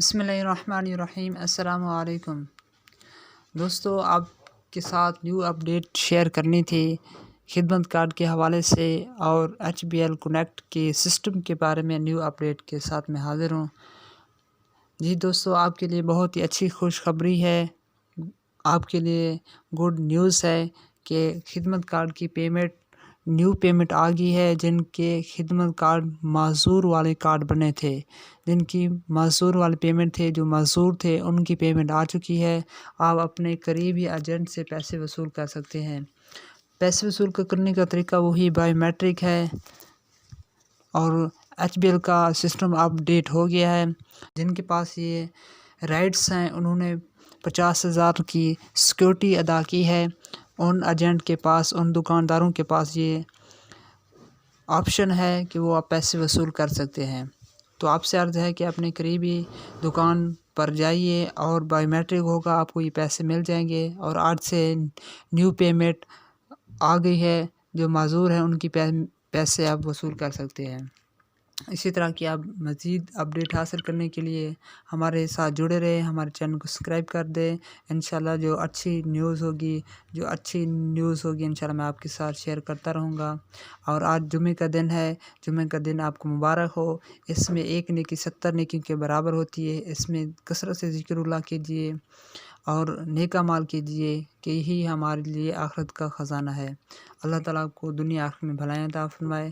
بسم اللہ الرحمن الرحیم۔ السلام علیکم دوستو، آپ کے ساتھ نیو اپڈیٹ شیئر کرنی تھی خدمت کارڈ کے حوالے سے، اور HBL کنیکٹ کے سسٹم کے بارے میں نیو اپڈیٹ کے ساتھ میں حاضر ہوں۔ جی دوستو، آپ کے لیے بہت ہی اچھی خوشخبری ہے، آپ کے لیے گڈ نیوز ہے کہ خدمت کارڈ کی نیو پیمنٹ آ گئی ہے۔ جن کے خدمت کارڈ معذور والے کارڈ بنے تھے، جن کی معذور والے پیمنٹ تھے، جو معذور تھے، ان کی پیمنٹ آ چکی ہے۔ آپ اپنے قریبی ایجنٹ سے پیسے وصول کر سکتے ہیں۔ پیسے وصول کرنے کا طریقہ وہی بایو میٹرک ہے، اور HBL کا سسٹم اپڈیٹ ہو گیا ہے۔ جن کے پاس یہ رائٹس ہیں، انہوں نے 50,000 کی سیکیورٹی ادا کی ہے۔ ان ایجنٹ کے پاس، ان دکانداروں کے پاس یہ آپشن ہے کہ وہ آپ پیسے وصول کر سکتے ہیں۔ تو آپ سے عرض ہے کہ اپنے قریبی دکان پر جائیے، اور بایو میٹرک ہوگا، آپ کو یہ پیسے مل جائیں گے۔ اور آج سے نیو پیمنٹ آ گئی ہے، جو معذور ہیں ان کی پیسے آپ وصول کر سکتے ہیں۔ اسی طرح کی آپ مزید اپڈیٹ حاصل کرنے کے لیے ہمارے ساتھ جڑے رہے، ہمارے چینل کو سبسکرائب کر دیں۔ انشاءاللہ جو اچھی نیوز ہوگی انشاءاللہ میں آپ کے ساتھ شیئر کرتا رہوں گا۔ اور آج جمعہ کا دن ہے، جمعہ کا دن آپ کو مبارک ہو۔ اس میں ایک نیکی 70 نیکی کے برابر ہوتی ہے۔ اس میں کثرت سے ذکر اللہ کیجیے اور نیک اعمال کیجیے، کہ یہی ہمارے لیے آخرت کا خزانہ ہے۔ اللہ تعالیٰ کو دنیا آخرت میں بھلائیاں عطا فرمائے۔